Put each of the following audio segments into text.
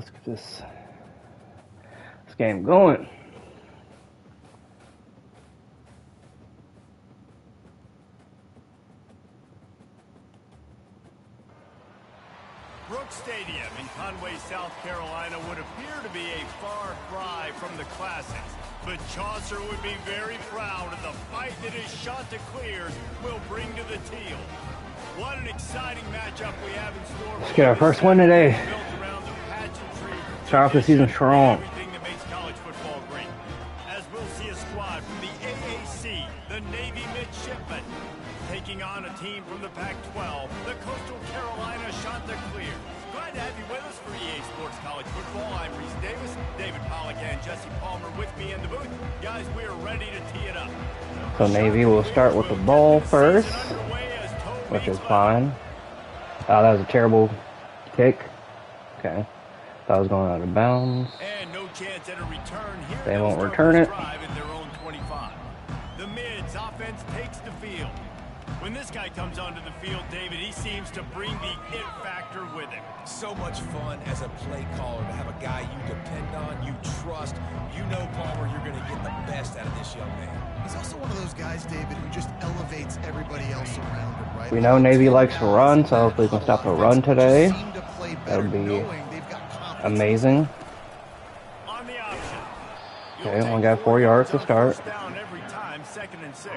let's get this game going. Brooks Stadium in Conway, South Carolina would appear to be a far cry from the classics, but Chaucer would be very proud of the fight that his Chanticleers will bring to the teal. What an exciting matchup we have in store. Let's get our first win today. Start off the season strong. Everything that makes college football great. As we'll see a squad from the AAC, the Navy Midshipmen, taking on a team from the Pac-12, the Coastal Carolina Chanticleers. Glad to have you with us for EA Sports College Football. I'm Reese Davis, David Pollack, and Jesse Palmer with me in the booth. Guys, we are ready to tee it up. So Navy will start with the ball first, which is fine. Oh, that was a terrible kick. Okay. That was going out of bounds. And no chance at a return here. They won't return it. In their own 25. The Mids offense takes the field. When this guy comes onto the field, David, he seems to bring the it factor with him. So much fun as a play caller to have a guy you depend on, you trust. You know, Palmer, you're going to get the best out of this young man. He's also one of those guys, David, who just elevates everybody else around him, right? We know Navy likes to run, so hopefully we can stop the run today. That would be amazing. On the option. Okay, only got 4 yards to start. Down every time, 2nd and 6.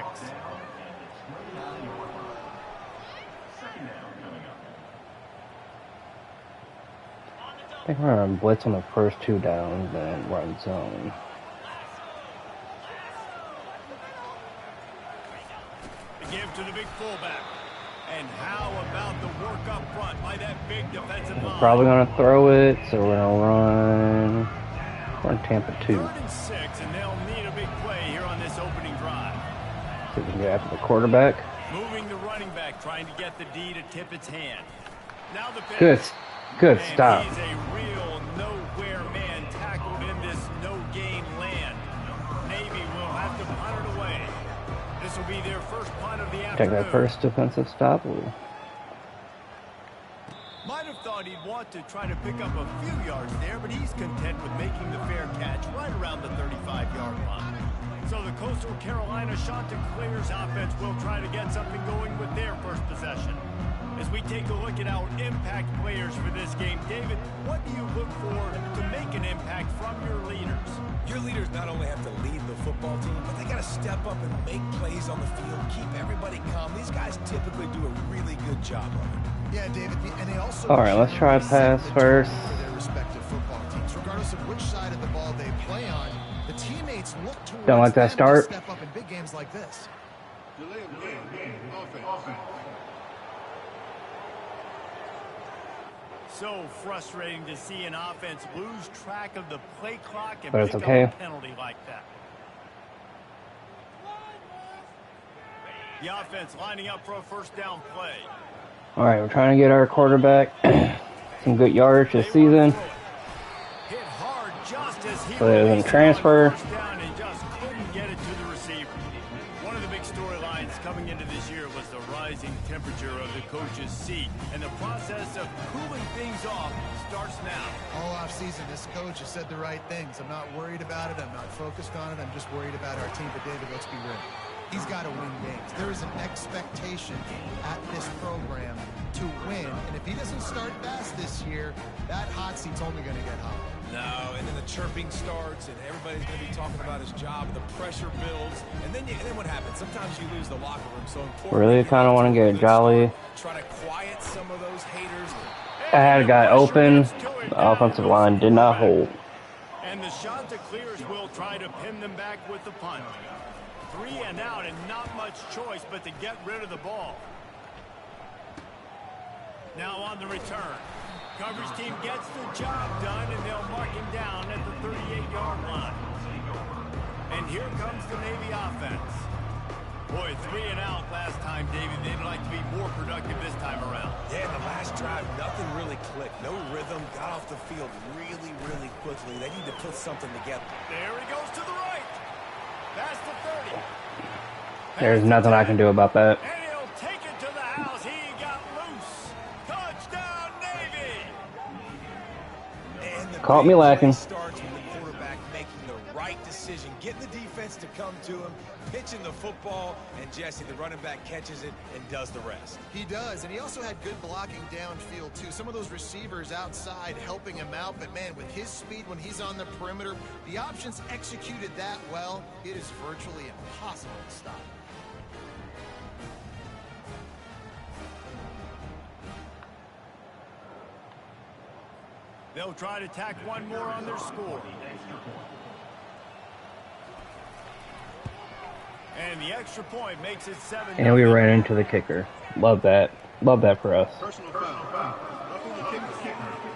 I think we're going to blitz on the first 2 downs, then run zone. The give to the big fullback. And how about the work up front by that big defensive line? We're probably going to throw it, so we're going to run Tampa 2. 3rd and 6, and they'll need a big play here on this opening drive. See if we can get after the quarterback. Moving the running back, trying to get the D to tip its hand. Now the pitch. Good stop. He's a real nowhere man tackled in this no-gain land. Navy will have to punt it away. This will be their first punt of the afternoon. Take that first defensive stop. Might have thought he'd want to try to pick up a few yards there, but he's content with making the fair catch right around the 35-yard line. So the Coastal Carolina Chanticleers offense will try to get something going with their first possession. As we take a look at our impact players for this game, David, what do you look for to make an impact from your leaders? Your leaders not only have to lead the football team, but they got to step up and make plays on the field, keep everybody calm. These guys typically do a really good job of it. Yeah, David, and they also... All right, let's try pass first. For their respective football teams, regardless of which side of the ball they play on, the teammates look towards Don't like that start. Step up in big games like this. So frustrating to see an offense lose track of the play clock and But it's pick okay. up a penalty like that. The offense lining up for a first down play. All right, we're trying to get our quarterback some good yardage this season. Hit hard just as he So they doesn't transfer. first down and just couldn't get it to the receiver. One of the big storylines coming into this year was the rising temperature of the coach's seat, and the process of cooling things off starts now. All offseason, this coach has said the right things. I'm not worried about it. I'm not focused on it. I'm just worried about our team. But, David, let's be real. He's got to win games. There is an expectation at this program to win. And if he doesn't start fast this year, that hot seat's only going to get hot. No, and then the chirping starts, and everybody's going to be talking about his job, and the pressure builds, and then what happens? Sometimes you lose the locker room. So important. Really kind of want to get Jolly. Try to quiet some of those haters. I had a guy open. The offensive line did not hold. And the Chanticleers will try to pin them back with the punt. 3 and out, and not much choice but to get rid of the ball. Now on the return. Coverage team gets the job done, and they'll mark him down at the 38-yard line. And here comes the Navy offense. Boy, 3 and out last time, David. They'd like to be more productive this time around. Yeah, in the last drive, nothing really clicked. No rhythm. Got off the field really, really quickly. They need to put something together. There he goes to the right. Past the 30. There's nothing I can do about that. And he'll take it to the house. He got loose. Touchdown, Navy. And the Caught me lacking. Starts with the quarterback making the right decision, getting the defense to come to him, pitching the football, and Jesse, the running back, catches it and does the rest. He does, and he also had good blocking downfield, too. Some of those receivers outside helping him out, but, man, with his speed when he's on the perimeter, the options executed that well, it is virtually impossible to stop. They'll try to tack one more on their score. And the extra point makes it 7. And we ran into the kicker. Love that. Love that for us. Personal foul. Roughing the kicker.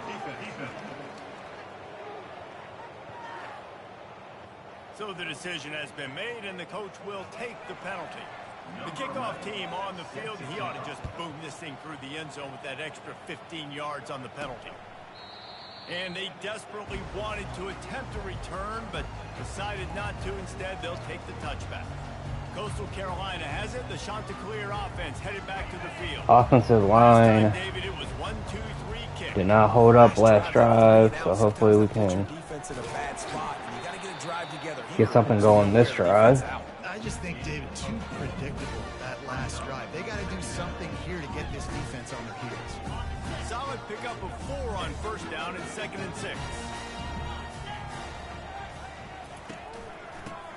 Defense. So the decision has been made, and the coach will take the penalty. The kickoff team on the field, he ought to just boom this thing through the end zone with that extra 15 yards on the penalty. And they desperately wanted to attempt a return, but decided not to. Instead, they'll take the touchback. Coastal Carolina has it. The Chanticleer offense headed back to the field. Offensive line David, it was 1, 2, 3 kick. did not hold up last drive, so hopefully we can get something going this drive. I just think, David, too predictable that last drive. They got to do something here to get this defense on their heels. Solid pickup of 4 on first down and 2nd and 6.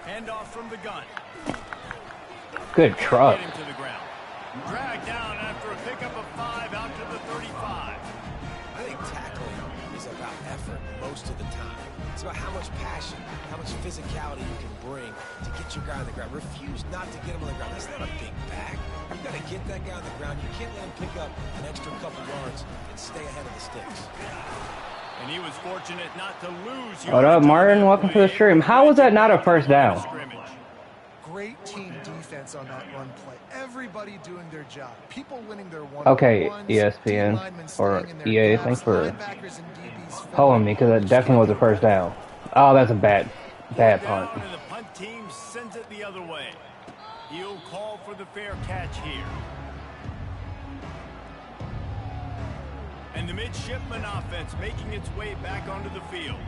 Handoff from the gun. Good truck. Get him to the ground. Dragged down after a pickup of 5 out to the 35. I think tackling is about effort most of the time. It's about how much passion, how much physicality you can bring to get your guy on the ground. Refuse not to get him on the ground. That's not a big back. You've got to get that guy on the ground. You can't let him pick up an extra couple yards and stay ahead of the sticks. And he was fortunate not to lose. What up, Martin? Welcome to the stream. How was that not a first down? Great team defense on that run play. Everybody doing their job. People winning their one. Okay, ESPN or EA, thanks for pulling me because that definitely was a first down. Oh, that's a bad punt. And the punt team sends it the other way. He'll call for the fair catch here. And the midshipman offense making its way back onto the field.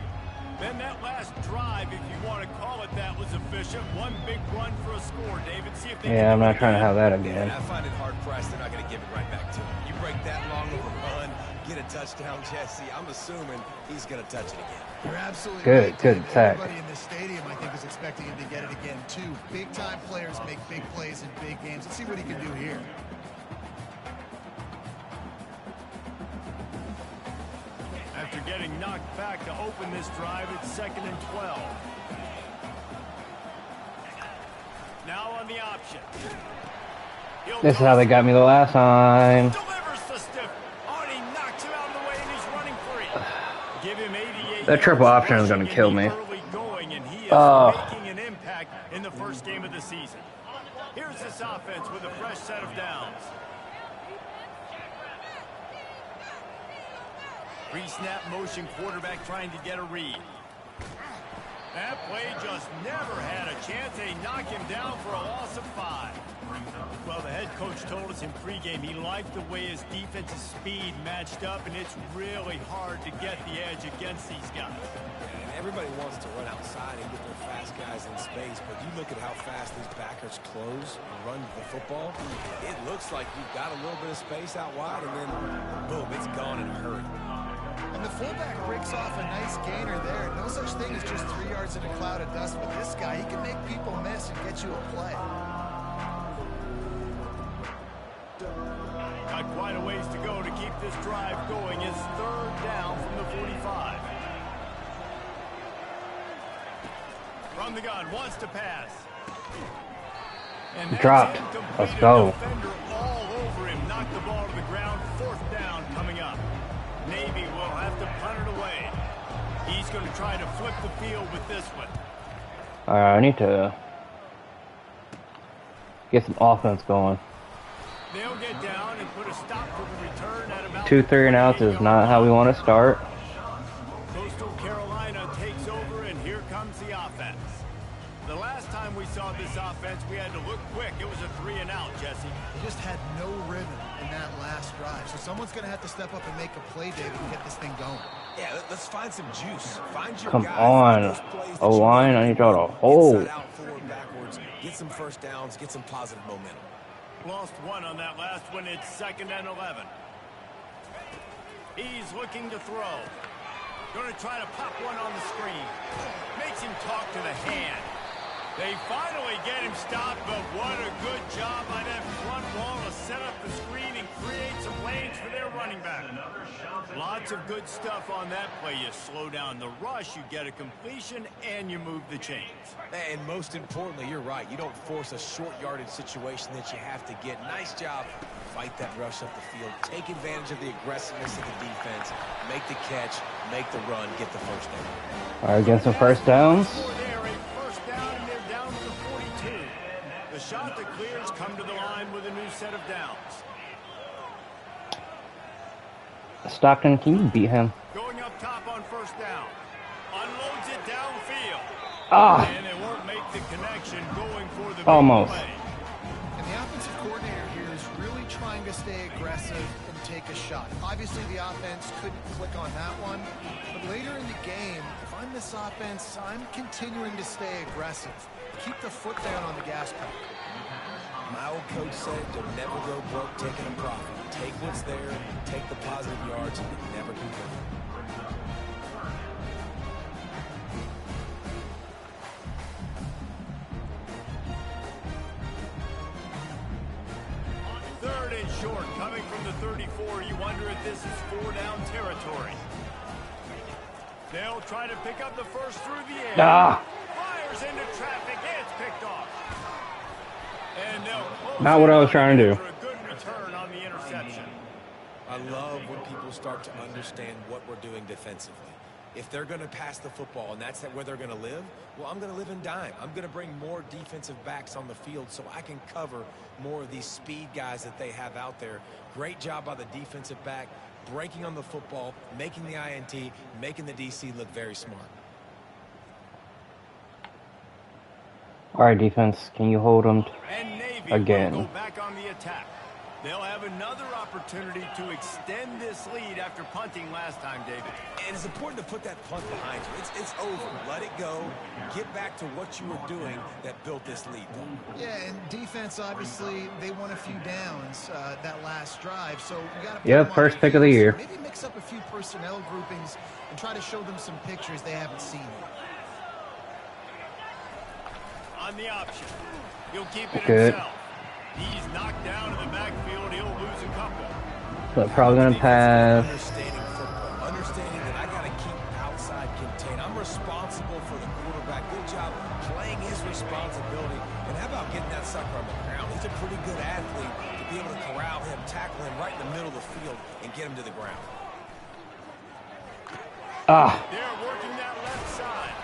Then that last drive, if you want to call it that, was efficient. One big run for a score, David. See if they I'm not trying to have that again. I find it hard-pressed they're not going to give it right back to him. You break that long of a run, get a touchdown, Jesse, I'm assuming he's going to touch it again. You're absolutely good. right. Good attack. Everybody in this stadium, I think, is expecting him to get it again, too. Big-time players make big plays in big games. Let's see what he can do here. After getting knocked back to open this drive, it's 2nd and 12. Now on the option. This is how they got me the last time. Delivers the stiff. Arnie knocks him out of the way, and he's running free. Give him 88. That triple option is going to kill me. Going, and he is making an impact in the first game of the season. Here's this offense with a fresh set of downs. Pre-snap motion, quarterback trying to get a read. That play just never had a chance. They knock him down for a loss of 5. Well, the head coach told us in pregame he liked the way his defensive speed matched up, and it's really hard to get the edge against these guys. And everybody wants to run outside and get their fast guys in space, but you look at how fast these backers close and run the football. It looks like you've got a little bit of space out wide, and then boom, it's gone in a hurry. And the fullback breaks off a nice gainer there. No such thing as just 3 yards in a cloud of dust with this guy. He can make people miss and get you a play. Got quite a ways to go to keep this drive going. It's 3rd down from the 45. From the gun, wants to pass. And Dropped. Let's go. Defender all over him. Knocked the ball to the ground. 4th down coming up. Navy will have to punt it away. He's going to try to flip the field with this one. I need to get some offense going. They'll get down and put a stop to the return at about 2 3 and outs is not how we want to start. Coastal Carolina takes over, and here comes the offense. The last time we saw this offense, we had to look quick. It was a 3-and-out, Jesse. They just had no rhythm in that last drive. So someone's going to have to step up and make a play, David, and get this thing going. Yeah, let's find some juice. Find your Come guys. on. O-line, I need y'all to hold. Inside out, forward, backwards. Get some first downs. Get some positive momentum. Lost one on that last one. It's 2nd and 11. He's looking to throw. Going to try to pop one on the screen. Makes him talk to the hand. They finally get him stopped, but what a good job by that front wall to set up the screen and create some lanes for their running back. Lots of good stuff on that play. You slow down the rush, you get a completion, and you move the chains. And most importantly, you're right. You don't force a short yardage situation that you have to get. Nice job. Fight that rush up the field. Take advantage of the aggressiveness of the defense. Make the catch. Make the run. Get the first down. All right, get some first downs. The shot that clears come to the line with a new set of downs. Stockton, can you beat him? Going up top on first down. Unloads it downfield. Ah! And it won't make the connection going for the big Almost. play. And the offensive coordinator here is really trying to stay aggressive and take a shot. Obviously, the offense couldn't click on that one. But later in the game, if I'm this offense, I'm continuing to stay aggressive. Keep the foot down on the gas pedal. My old coach said, don't never go broke taking a profit. Take what's there, take the positive yards, and never complain. Third and short, coming from the 34. You wonder if this is 4-down territory. They'll try to pick up the first through the air. Ah! Fires into traffic. It's picked off. And they'll close Not what I was trying to do. for a good return on the interception. I love when people start to understand what we're doing defensively. If they're going to pass the football and that's where they're going to live, well, I'm going to live and dime. I'm going to bring more defensive backs on the field so I can cover more of these speed guys that they have out there. Great job by the defensive back, breaking on the football, making the INT, making the DC look very smart. All right, defense, can you hold them And Navy again? will go back on the attack. They'll have another opportunity to extend this lead after punting last time, David. And it's important to put that punt behind you. It's over. Let it go. Get back to what you were doing that built this lead, though. Yeah, and defense, obviously, they won a few downs that last drive. So we got to Yeah, first pick of the year. Maybe mix up a few personnel groupings and try to show them some pictures they haven't seen yet. On the option, he'll keep it Good. himself. He's knocked down in the backfield. He'll lose a couple. They're probably gonna pass. Understanding football, understanding that I got to keep outside contained. I'm responsible for the quarterback. Good job playing his responsibility. And how about getting that sucker on the ground? He's a pretty good athlete to be able to corral him, tackle him right in the middle of the field, and get him to the ground. Ah! They're working that left side.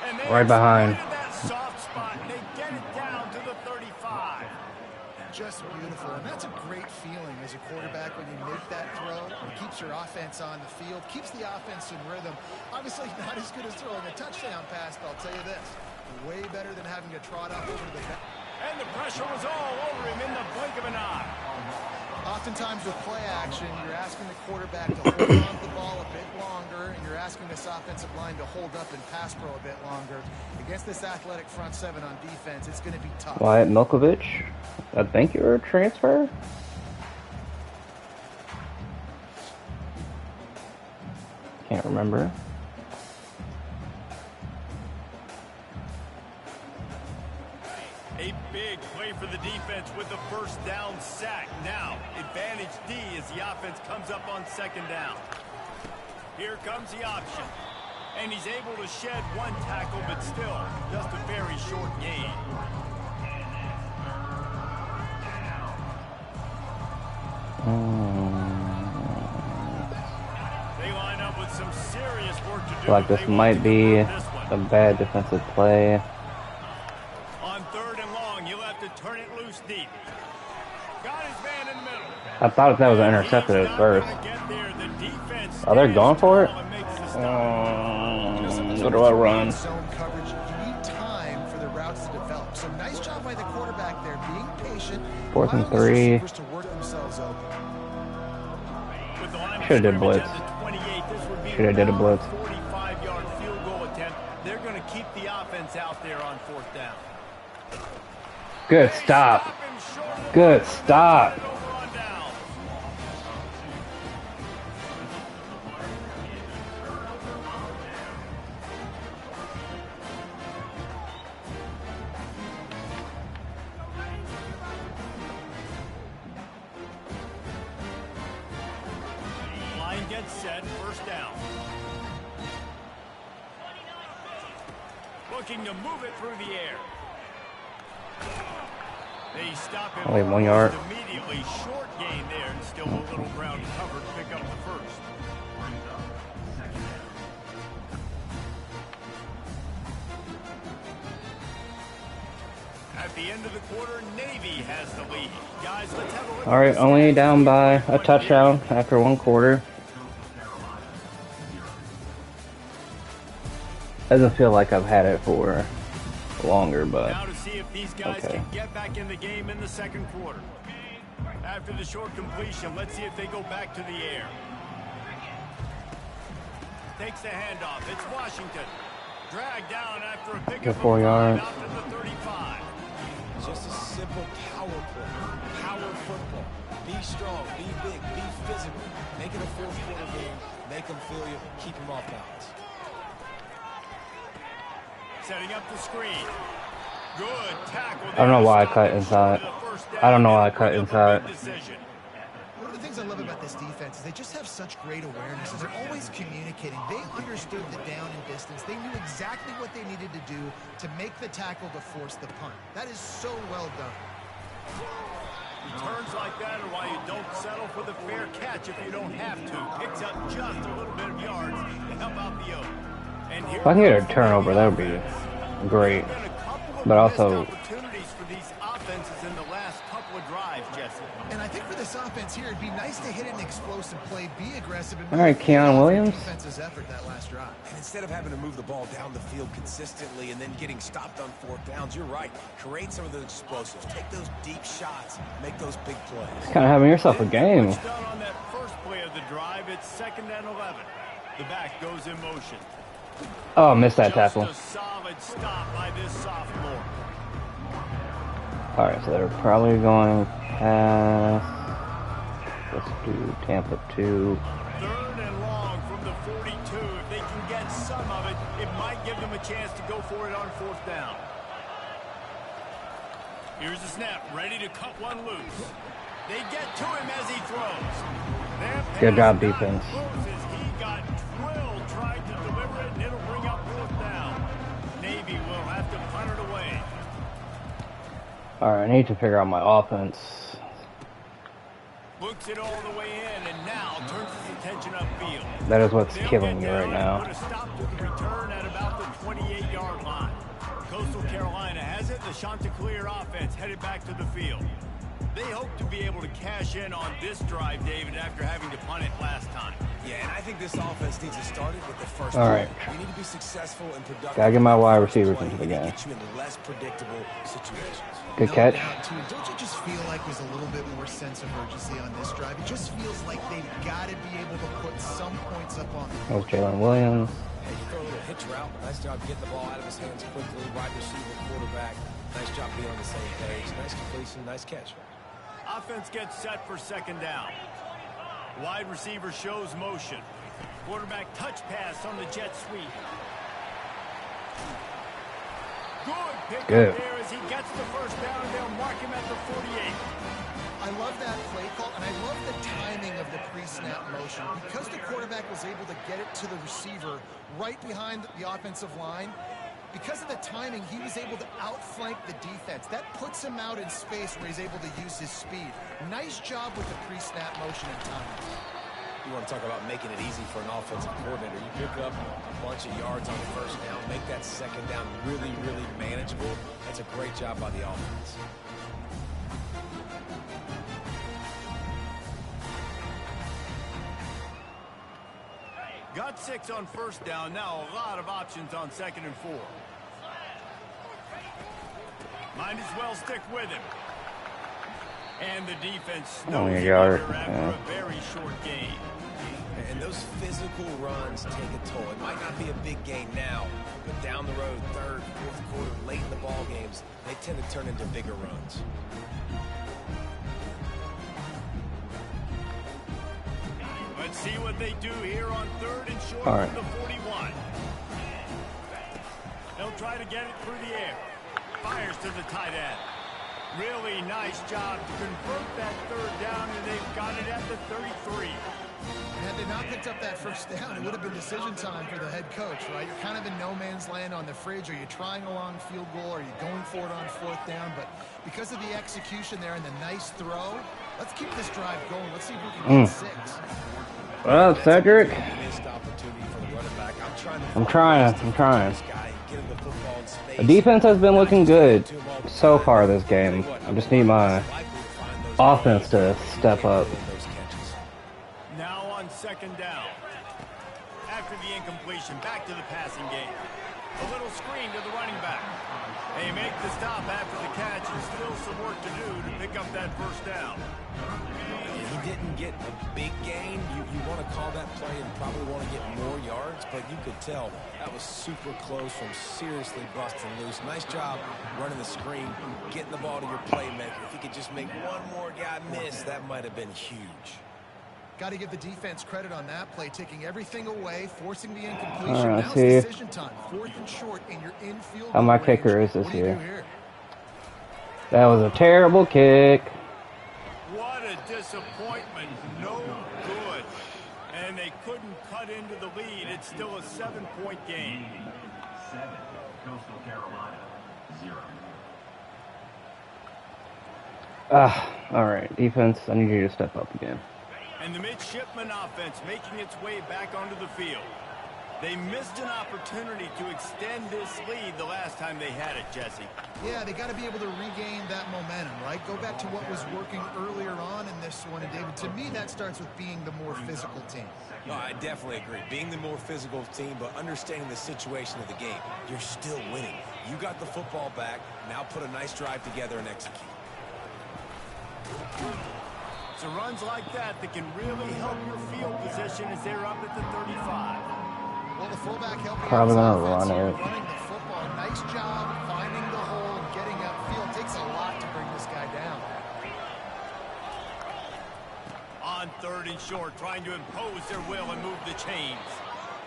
And they Right behind. exploited that soft spot. They get it down to the 35. Just beautiful, and that's a great feeling as a quarterback when you make that throw. It keeps your offense on the field, keeps the offense in rhythm. Obviously not as good as throwing a touchdown pass, but I'll tell you this, way better than having to trot up over the back. And the pressure was all over him in the blink of an eye. Oftentimes with play action, you're asking the quarterback to hold on to the ball a bit longer, and you're asking this offensive line to hold up and pass pro a bit longer. Against this athletic front seven on defense, it's going to be tough. Wyatt Milkovich, I think you're a transfer. Can't remember. A big play for the defense with the first down sack. Now, advantage D as the offense comes up on second down. Here comes the option. And he's able to shed one tackle, but still, just a very short gain. They line up with some serious work to do. I feel like this might be a bad defensive play. On third and long, he'll have to turn it loose deep. Got his man in the middle. I thought that was an intercepted at first. Oh, they're going for it? What do I run? Zone coverage. You need time for the routes to develop. So nice job by the quarterback there, being patient. 4th and allowing his 3. receivers to work themselves open. With the line of Should have did scrimmage blitz. at the 28, this would be Should have did a blitz. 45-yard field goal attempt. They're going to keep the offense out there on 4th down. Good stop. Good stop. Line gets set, 1st down. Looking to move it through the air. They stop him. Only 1 yard. Immediately short gain there, and still a little ground covered to pick up the 1st. At the end of the quarter, Navy has the lead. Guys, let's have a look. All right, only down by a touchdown after 1 quarter. Doesn't feel like I've had it for longer, but Now to see if these guys okay. can get back in the game in the 2nd quarter. After the short completion, let's see if they go back to the air. Takes the handoff. It's Washington. Dragged down after a pickup. 4 yards. Out to the 35. Just a simple power play. Power football. Be strong, be big, be physical. Make it a 4th quarter game. Make them feel you. Keep them off balance. Setting up the screen. Good tackle. I don't know why I cut inside. I don't know why I cut inside. One of the things I love about this defense is they just have such great awareness. They're always communicating. They understood the down and distance. They knew exactly what they needed to do to make the tackle to force the punt. That is so well done. Returns like that are why you don't settle for the fair catch if you don't have to. Picks up just a little bit of yards to help out the O. And here If I can get a turnover, that would be great. But also, opportunities for these offenses in the last couple of drives, Jesse. And I think for this offense here, it'd be nice to hit an explosive play, be aggressive, and all right, Keon Williams. defense's effort that last drive. And instead of having to move the ball down the field consistently and then getting stopped on 4th downs, you're right. Create some of those explosives. Take those deep shots. Make those big plays. Kind of having yourself a game. Done on that first play of the drive. It's 2nd and 11. The back goes in motion. Oh, missed that tackle. Just a solid stop by this sophomore. All right, so they're probably going past. Let's do Tampa 2. 3rd and long from the 42. If they can get some of it, it might give them a chance to go for it on 4th down. Here's the snap, ready to cut one loose. They get to him as he throws. Good job, defense. He got drilled trying to deliver it, and it'll bring up 4th down. Navy will have to punt it away. All right, I need to figure out my offense. Looks it all the way in, and now turns his attention upfield. That is what's They'll killing me get right down now. and put a stop to the return at about the 28-yard line. Coastal Carolina has it. The Chanticleer offense headed back to the field. They hope to be able to cash in on this drive, David, after having to punt it last time. Yeah, and I think this offense needs to start it with the first All right. play. You need to be successful and productive. Gotta get my wide receivers into the game. Get you in less predictable situations. Good No catch. doubt, too. Don't you just feel like there's a little bit more sense of urgency on this drive? It just feels like they've got to be able to put some points up on the That was Jalen Williams. Hey, you throw a little hitch route. Nice job getting the ball out of his hands quickly. Wide receiver, quarterback. Nice job being on the same page. Nice completion, nice catch. Offense gets set for 2nd down. Wide receiver shows motion. Quarterback touch pass on the jet sweep. Good pick Good. there as he gets the 1st down, and they'll mark him at the 48. I love that play call, and I love the timing of the pre-snap motion. Because the quarterback was able to get it to the receiver right behind the offensive line, because of the timing, he was able to outflank the defense. That puts him out in space where he's able to use his speed. Nice job with the pre-snap motion and timing. You want to talk about making it easy for an offensive coordinator. You pick up a bunch of yards on the 1st down, make that 2nd down really, really manageable. That's a great job by the offense. Got 6 on 1st down. Now a lot of options on 2nd and 4. Might as well stick with him. And the defense Oh, knows you him got under it. after Yeah. a very short game. And those physical runs take a toll. It might not be a big gain now, but down the road, third, fourth quarter, late in the ball games, they tend to turn into bigger runs. Let's see what they do here on 3rd and short All right. from the 41. They'll try to get it through the air. Fires to the tight end. Really nice job to convert that 3rd down, and they've got it at the 33. Had they not picked up that first down, it would have been decision time for the head coach, right? You're kind of in no man's land on the fridge. Are you trying a long field goal? Are you going for it on 4th down? But because of the execution there and the nice throw, let's keep this drive going. Let's see if we can get 6. Well, Cedric, Missed opportunity for the running back. I'm trying. This guy, get him the football in space. The defense has been looking good so far this game. I just need my offense to step up. Now on 2nd down. After the incompletion, back to the passing game. A little screen to the running back. They make the stop after the catch, and still some work to do to pick up that 1st down. He didn't get a big gain. You want to call that play and probably want to get more yards, but you could tell that was super close from seriously busting loose. Nice job running the screen, getting the ball to your playmaker. If he could just make one more guy miss, that might have been huge. Got to give the defense credit on that play, taking everything away, forcing the incompletion. All right, Now see. it's decision time. 4th and short, and you're in field How my goal kicker range. is this What do you do year? here? That was a terrible kick. What a disappointment. No good. And they couldn't cut into the lead. It's still a 7-point game. 7, Coastal Carolina, 0. All right, defense, I need you to step up again. And the midshipman offense making its way back onto the field. They missed an opportunity to extend this lead the last time they had it, Jesse. Yeah, they got to be able to regain that momentum, right? Go back to what was working earlier on in this one. And David, to me, that starts with being the more physical team. No, I definitely agree. Being the more physical team, but understanding the situation of the game. You're still winning. You got the football back. Now put a nice drive together and execute. So runs like that can really help your field position as they're up at the 35. Well, the fullback helping Probably out gonna his offense run here, it. running the football. Nice job finding the hole and getting upfield. Takes a lot to bring this guy down. On 3rd and short, trying to impose their will and move the chains.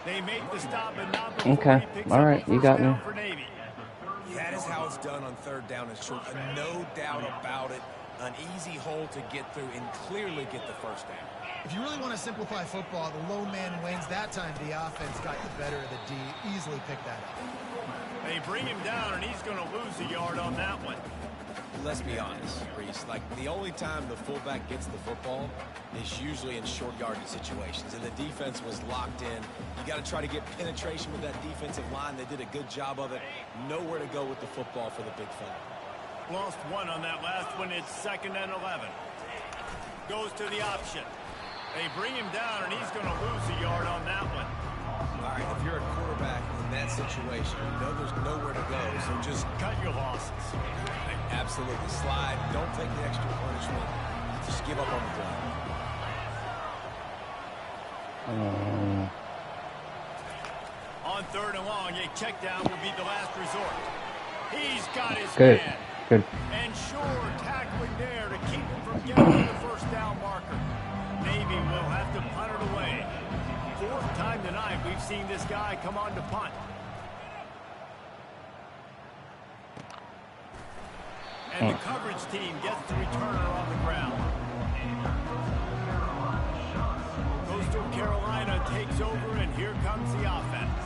They make the stop, and not before Okay, he picks all up right, a you first got down me. for Navy. That is how it's done on 3rd down and short. No doubt about it. An easy hole to get through and clearly get the 1st down. If you really want to simplify football, the lone man wins. That time the offense got the better of the D. Easily picked that up. They bring him down, and he's going to lose a yard on that one. Let's be honest, Reese. Like, the only time the fullback gets the football is usually in short yardage situations, and the defense was locked in. You got to try to get penetration with that defensive line. They did a good job of it. Nowhere to go with the football for the big fella. Lost one on that last one. It's 2nd and 11. Goes to the option. They bring him down, and he's going to lose a yard on that one. All right, if you're a quarterback in that situation, you know there's nowhere to go, so just Cut your losses. absolutely slide. Don't take the extra punishment. Just give up on the play. On 3rd and long, a check down will be the last resort. He's got his Good. man. Good. And sure, tackling there to keep him from getting to the 1st down marker. Navy will have to punt it away. 4th time tonight we've seen this guy come on to punt. And the coverage team gets the returner on the ground. Coastal Carolina takes over, and here comes the offense.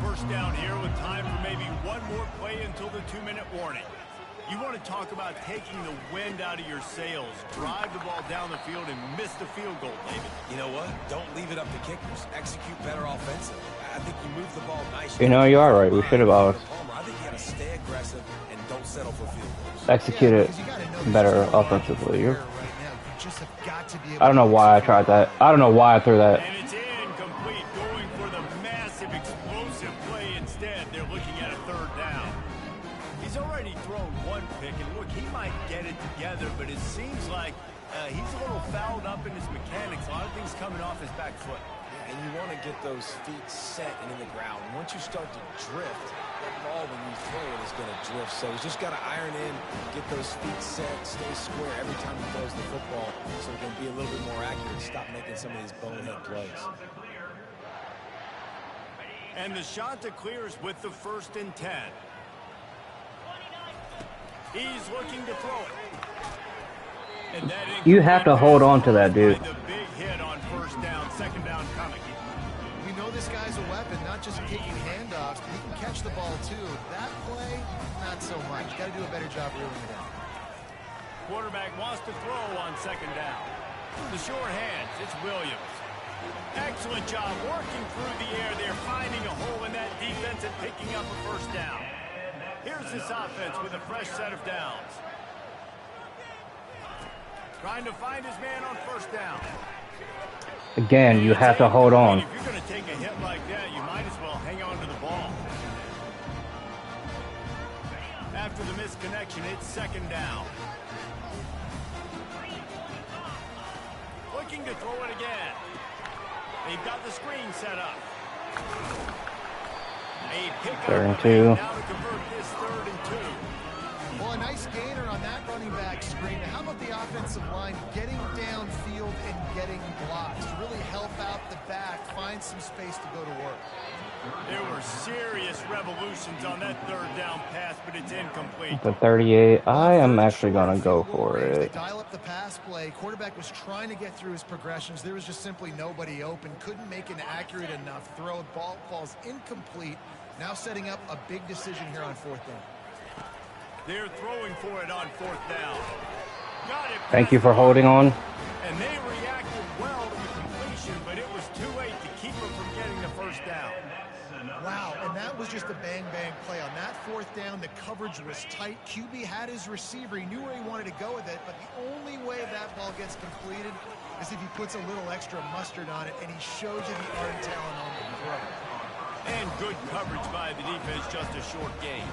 1st down here with time for maybe one more play until the 2-minute warning. You want to talk about taking the wind out of your sails. Drive the ball down the field and miss the field goal, David. You know what? Don't leave it up to kickers. Execute better offensively. I think you move the ball nicely. You know, you are right. We should have I think you got to stay aggressive and don't settle for field goals. executed Because you gotta know better there's so much offensively. there right now. You just have got to be able I don't know why I tried that. I don't know why I threw that. And it's incomplete, going for the massive explosive play instead. They're looking at a 3rd down. He's He's already thrown one pick, and look, he might get it together, but it seems like he's a little fouled up in his mechanics. A lot of things coming off his back foot. Yeah, and you want to get those feet set and in the ground. Once you start to drift, that ball, when you throw it, is going to drift. So he's just got to iron in, get those feet set, stay square every time he throws the football so he can be a little bit more accurate, stop making some of these bonehead plays. And the Shanta clears with the 1st and 10. He's looking to throw it. And that You have to hold on to that, dude. The big hit on 1st down, 2nd down coming. We know this guy's a weapon, not just kicking handoffs, but he can catch the ball too. That play, not so much. Got to do a better job reeling it in. Quarterback wants to throw on 2nd down. The short hands, it's Williams. Excellent job working through the air there, finding a hole in that defense and picking up a 1st down. Here's this offense with a fresh set of downs. Trying to find his man on 1st down. Again, you have to hold on. If you're going to take a hit like that, you might as well hang on to the ball. After the misconnection, it's 2nd down. Looking to throw it again. They've got the screen set up. A pickup 3rd and 2. now to convert this 3rd and 2. Well, a nice gainer on that running back screen. How about the offensive line getting downfield and getting blocks to really help out the back, find some space to go to work? There were serious revolutions on that 3rd down pass, but it's incomplete. The 38. I am actually going to go for They it. dial up the pass play. Quarterback was trying to get through his progressions. There was just simply nobody open. Couldn't make an accurate enough throw. Ball falls incomplete. Now setting up a big decision here on 4th down. They're throwing for it on 4th down. Got it. Thank you for holding on. And they reacted well to the completion, but it was too late to keep them from getting the 1st down. Wow, and that was just a bang-bang play. On that 4th down, the coverage was tight. QB had his receiver. He knew where he wanted to go with it, but the only way that ball gets completed is if he puts a little extra mustard on it, and he shows you the art and talent on the throw. And good coverage by the defense, just a short gain.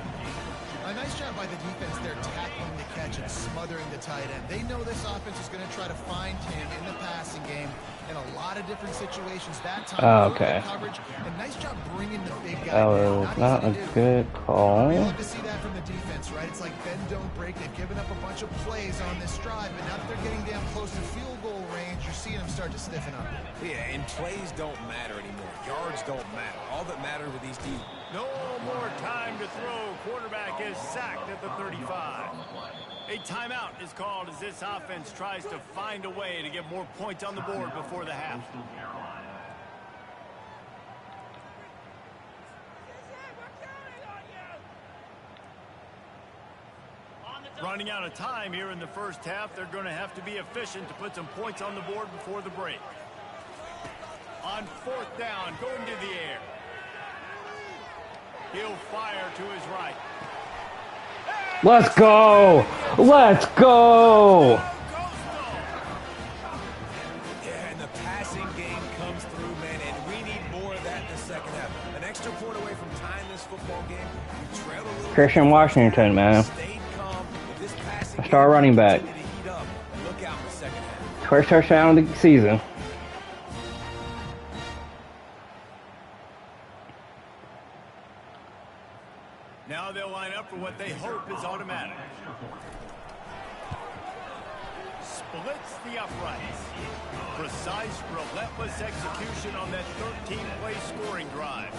A nice job by the defense there, tackling the catch and smothering the tight end. They know this offense is going to try to find him in the passing game in a lot of different situations. That time, Okay. coverage, and nice job bringing the big guy That down. was not a easy to do. good We call. love to see that from the defense, right? It's like bend, don't break. They've given up a bunch of plays on this drive, but now that they're getting down close to field goal range, you're seeing them start to stiffen up. Yeah, and plays don't matter anymore. Yards don't matter. All that matters with these teams. No more time to throw. Quarterback is sacked at the 35. A timeout is called as this offense tries to find a way to get more points on the board before the half. Running out of time here in the 1st half, they're going to have to be efficient to put some points on the board before the break. On 4th down, going to the air. He'll fire to his right. Let's go! Let's go! Yeah, and the passing game comes through, man, and we need more of that in the 2nd half. An extra point away from tying this football game. You trailed a little Christian Washington, man. stayed calm. If this passing Star game running back. continued to heat up, look out in the 2nd half. First touchdown of the season. Now they'll line up for what they hope is automatic. Splits the uprights. Precise, relentless execution on that 13-play scoring drive.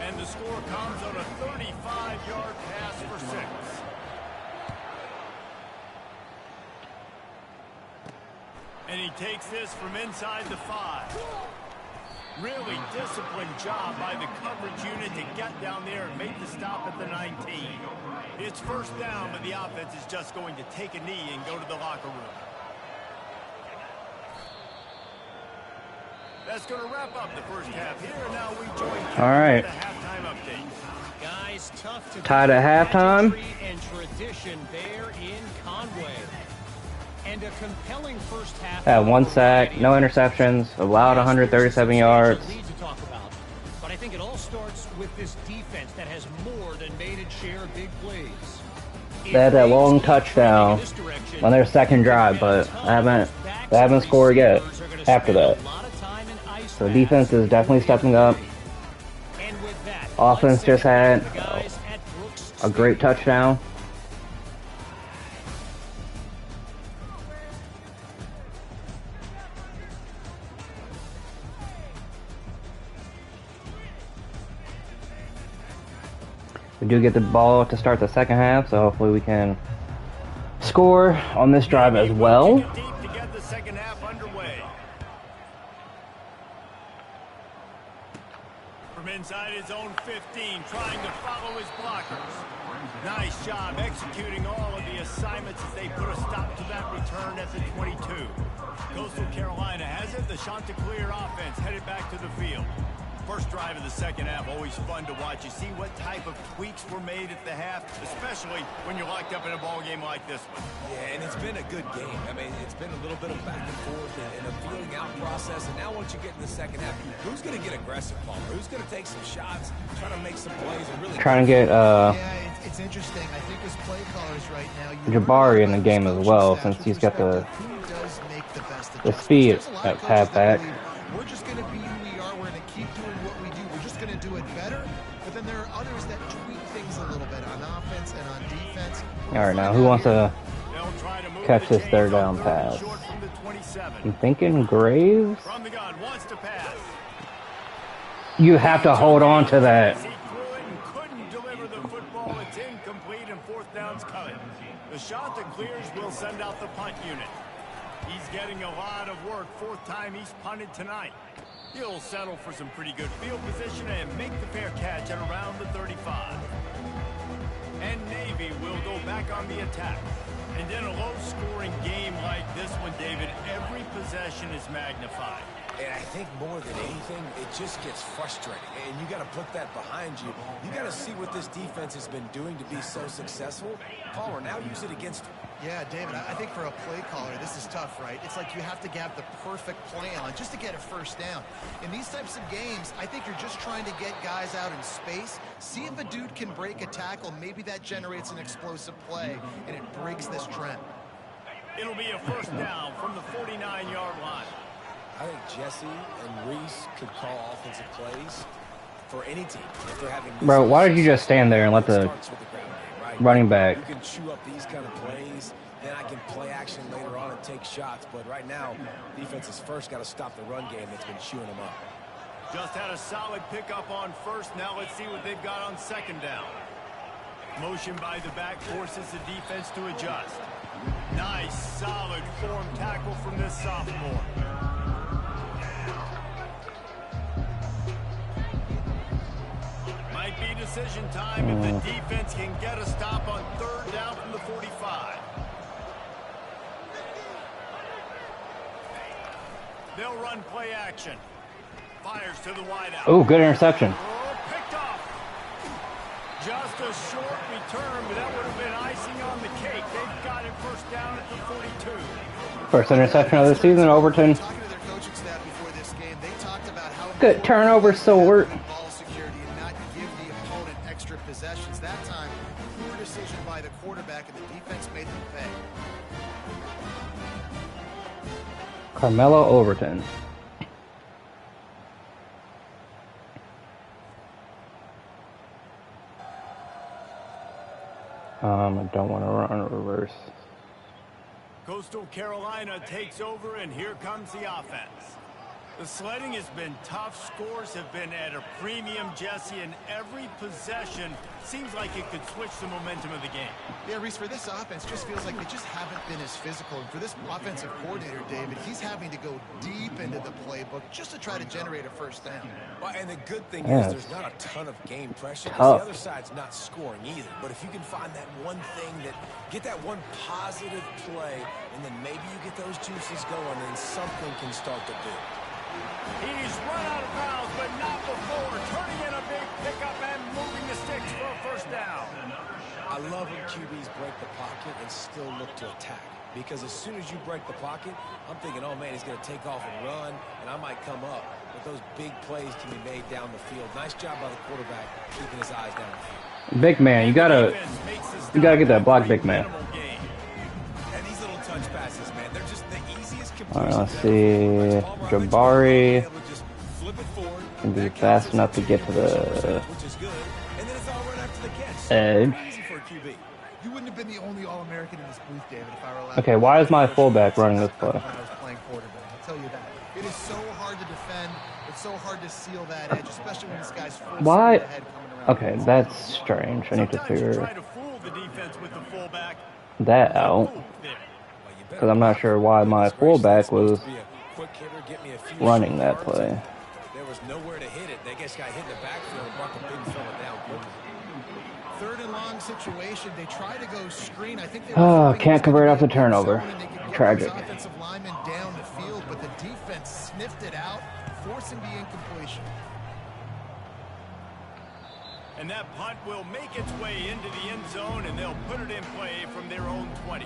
And the score comes on a 35-yard pass for 6. And he takes this from inside the 5. Really disciplined job by the coverage unit to get down there and make the stop at the 19. It's 1st down, but the offense is just going to take a knee and go to the locker room. That's going to wrap up the 1st half here, and now we join All right. the halftime update. Guys, tough to Tied at halftime. and tradition there in Conway. And a compelling 1st half. Had 1 sack, no interceptions, allowed 137 yards. Lead to talk about. But I think think it all starts with this defense that has more than made its share of big plays. They had that long touchdown on their second drive, but they haven't scored yet after that. So defense is definitely stepping up. Offense just had a great touchdown. We do get the ball to start the second half, so hopefully we can score on this drive as well. From inside his own 15, trying to follow his blockers. Nice job executing all of the assignments as they put a stop to that return at the 22. Coastal Carolina has it. The Chanticleer offense headed back to the field. First drive of the second half, always fun to watch. You see what type of tweaks were made at the half, especially when you're locked up in a ball game like this one. Yeah, and it's been a good game. I mean, it's been a little bit of back and forth and a feeling out process. And now once you get in the second half, who's going to get aggressive, Palmer? Who's going to take some shots, try to make some plays, and really trying to get yeah, it's interesting. I think as play callers right now, Jabari in the game as well, since he's got the speed at halfback. We're just going to be who we are. We're going to keep doing what we do. We're just going to do it better. But then there are others that tweak things a little bit on offense and on defense. All right, now who wants to catch this third down pass? I'm thinking Graves. You have to hold on to that. Couldn't deliver the football. It's incomplete and fourth down's coming. The Chanticleers will send out the punt unit. He's getting a lot of work. Fourth time he's punted tonight. He'll settle for some pretty good field position and make the fair catch at around the 35. And Navy will go back on the attack. And in a low-scoring game like this one, David, every possession is magnified. And I think more than anything, it just gets frustrating. And you got to put that behind you. You got to see what this defense has been doing to be so successful. Palmer, now use it against them. Yeah, David, I think for a play caller, this is tough, right? It's like you have to have the perfect play on just to get a first down. In these types of games, I think you're just trying to get guys out in space, see if a dude can break a tackle. Maybe that generates an explosive play, and it breaks this trend. It'll be a first down from the 49-yard line. I think Jesse and Reese could call offensive plays for any team if they're having. Bro, why did you just stand there and let the running back? You can chew up these kind of plays, then I can play action later on and take shots. But right now, defense has first got to stop the run game that's been chewing them up. Just had a solid pickup on first. Now let's see what they've got on second down. Motion by the back forces the defense to adjust. Nice, solid form tackle from this sophomore. Might be decision time if the defense can get a stop on third down from the 45. They'll run play action. Fires to the wideout. Oh, good interception. Oh, picked off. Just a short return, but that would have been icing on the cake. They've got it first down at the 42. First interception of the season, Overton. Talking to their coaching staff before this game, they talked about how Good turnover, Seward. ball security and not give the opponent extra possessions. That time, poor decision by the quarterback, and the defense made them pay. Carmelo Overton. I don't want to run a reverse. Coastal Carolina takes over, and here comes the offense. The sledding has been tough. Scores have been at a premium, Jesse, and every possession seems like it could switch the momentum of the game. Yeah, Reese, for this offense, just feels like they just haven't been as physical. And for this offensive coordinator, David, he's having to go deep into the playbook just to try to generate a first down. Well, and the good thing is there's not a ton of game pressure. The other side's not scoring either. But if you can find that one thing, get that one positive play, and then maybe you get those juices going, and something can start to build. He's run out of bounds, but not before. Turning in a big pickup and moving the sticks for a first down. I love when QBs break the pocket and still look to attack. Because as soon as you break the pocket, I'm thinking, oh, man, he's going to take off and run, and I might come up. But those big plays can be made down the field. Nice job by the quarterback keeping his eyes down the field. Big man, you gotta get that block, big man. And these little touch passes, man, they're just the easiest Alright, completions let's see. Jabari can be fast enough to get to the edge. You wouldn't have been the only All-American in this booth, David, if I were allowed. Okay, why is my fullback running this play? When I was playing quarterback, I'll tell you that. It is so hard to defend. It's so hard to seal that edge, especially when this guy's full Why? speed ahead coming around. Okay, that's strange. I need to figure that that out. Because I'm not sure why my fullback was running that play. There was nowhere to hit it. They just got hit in the backfield and brought the big fella down quickly. Third and long situation. They try to go screen. I think they Can't convert off the turnover. Tragic. Offensive lineman down the field, but the defense sniffed it out, forcing the incompletion. And that punt will make its way into the end zone, and they'll put it in play from their own 20.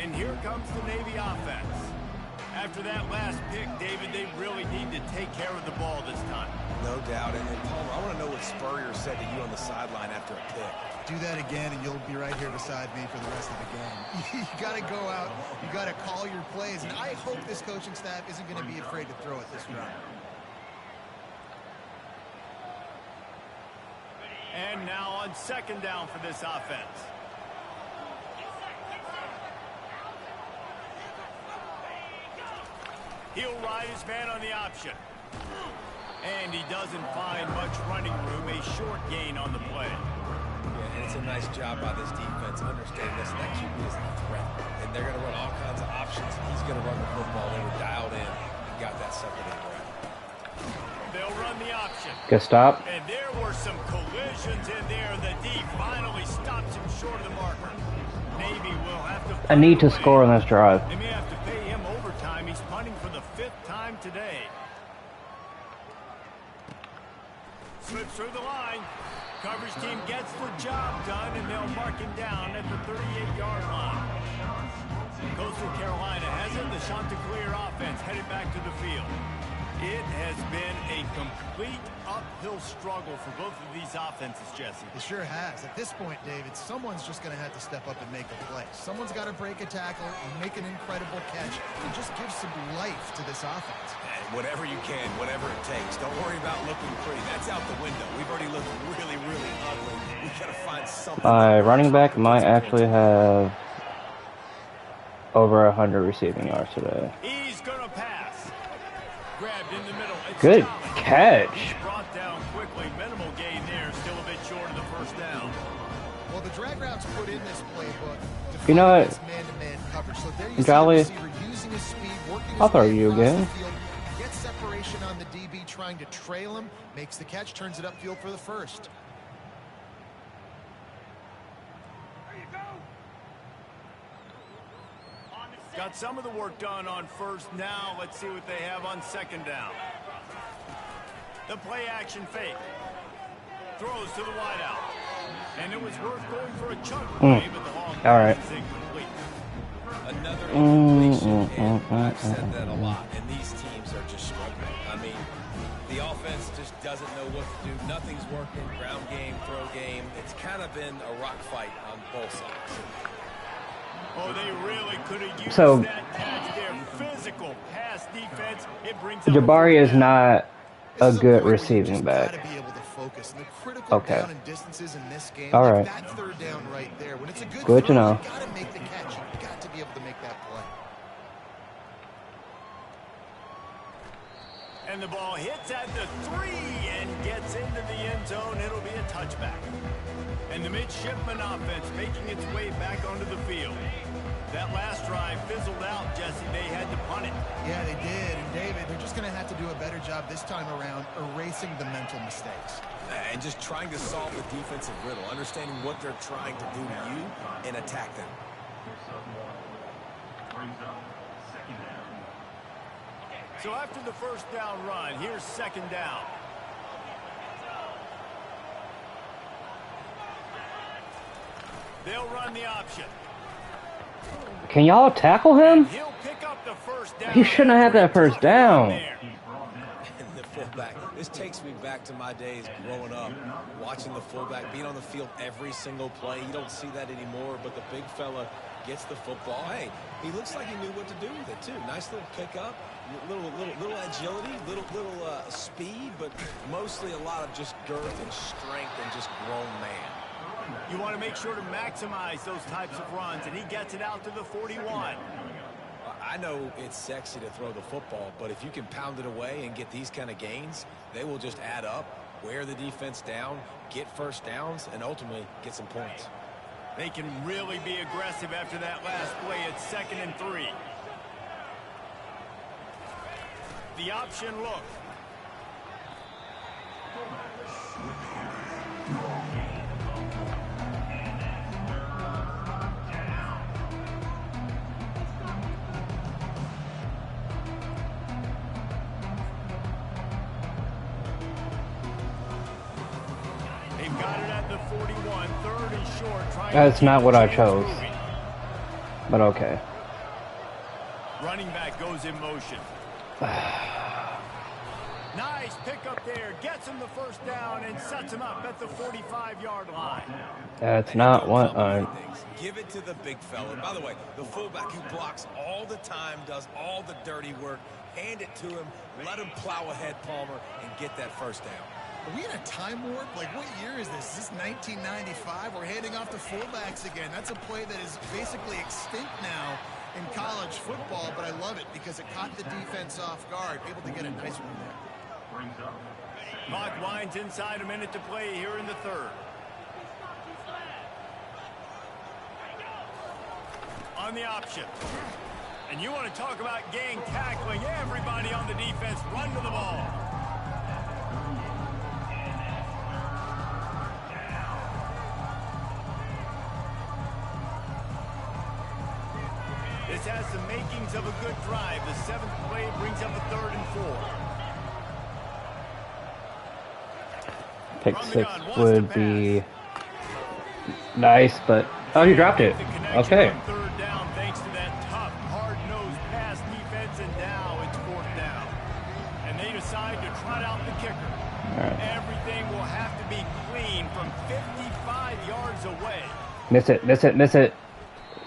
And here comes the Navy offense. After that last pick, David, they really need to take care of the ball this time. No doubt. And Palmer, I want to know what Spurrier said to you on the sideline after a pick. Do that again, and you'll be right here beside me for the rest of the game. You got to go out. You got to call your plays. And I hope this coaching staff isn't going to be afraid to throw it this round. And now on second down for this offense. He'll ride his man on the option. And he doesn't find much running room, a short gain on the play. Yeah, and it's a nice job by this defense. Understand this, that QB is a threat. And they're going to run all kinds of options. He's going to run the football. They were dialed in and got that second and threat. They'll run the option. Good stop. And there were some collisions in there. The D finally stops him short of the marker. Navy will have to... I need to score on this drive. They may have to pay him overtime. He's punting for the 5th time today. Slips through the line. Coverage team gets the job done, and they'll mark him down at the 38-yard line. Coastal Carolina has it. The Chanticleer offense headed back to the field. It has been a complete uphill struggle for both of these offenses, Jesse. It sure has. At this point, David, someone's just going to have to step up and make a play. Someone's got to break a tackle and make an incredible catch and just give some life to this offense. And whatever you can, whatever it takes. Don't worry about looking pretty. That's out the window. We've already looked really, really ugly. We got to find something. My running back might actually have over 100 receiving yards today. He's going to pass. Grabbed in the middle. Good catch. Brought down quickly. Minimal gain there. Still a bit short of the first down. Well, the drag routes put in this playbook. You know what? Man-to-man coverage. So there you Jolly. see the receiver using his speed, working his I'll throw way you across again. the field, gets separation on the DB, trying to trail him, makes the catch, turns it upfield for the first. Got some of the work done on first. Now let's see what they have on second down. The play action fake. Throws to the wideout. And it was worth going for a chunk play, but the long All right. is incomplete. Another incompletion, and I've said that a lot, and these teams are just struggling. I mean, the offense just doesn't know what to do. Nothing's working. Ground game, throw game. It's kind of been a rock fight on both sides. Oh, they really could have used So, that catch there. Physical pass defense. It brings Jabari is not a This is good point where you receiving just back. gotta be able to focus. And the critical Okay. down and distances in this game, All like right. that third down right there. When it's a good Good to throw, know. you gotta make the catch. You got to be able to make that play. And the ball hits at the 3 and gets into the end zone. It'll be a touchback. And the midshipman offense making its way back onto the field. That last drive fizzled out, Jesse. They had to punt it. Yeah, they did. And David, they're just going to have to do a better job this time around erasing the mental mistakes. And just trying to solve the defensive riddle, understanding what they're trying to do to you and attack them. So after the first down run, here's second down. They'll run the option. Can y'all tackle him? He'll pick up the first down. He shouldn't have had that first down. And the fullback, this takes me back to my days growing up, watching the fullback being on the field every single play. You don't see that anymore, but the big fella gets the football. Hey, he looks like he knew what to do with it too. Nice little pickup, little agility, little speed, but mostly a lot of just girth and strength and just grown man. You want to make sure to maximize those types of runs, and he gets it out to the 41. I know it's sexy to throw the football, but if you can pound it away and get these kind of gains, they will just add up, wear the defense down, get first downs, and ultimately get some points. They can really be aggressive after that last play. It's 2nd and 3. The option look. They've got it at the 41, 3rd and short. That's not what I chose. But okay. Running back goes in motion. Nice pickup there. Gets him the first down and sets him up at the 45-yard line. That's not what I... Give it to the big fella. By the way, the fullback who blocks all the time, does all the dirty work. Hand it to him. Let him plow ahead, Palmer, and get that first down. Are we in a time warp? Like, what year is this? Is this 1995? We're handing off to fullbacks again. That's a play that is basically extinct now in college football, but I love it because it caught the defense off guard. Able to get a nice one there. Clock winds inside, a minute to play here in the 3rd. On the option. And you want to talk about gang tackling. Everybody on the defense run to the ball. This has the makings of a good drive. The 7th play brings up a 3rd and 4. Pick 6 would be nice, but... Oh, he dropped it. Okay. 3rd down thanks to that tough, hard-nosed pass defense, and now it's 4th down. And they decide to trot out the kicker. All right. Everything will have to be clean from 55 yards away. Miss it, miss it, miss it.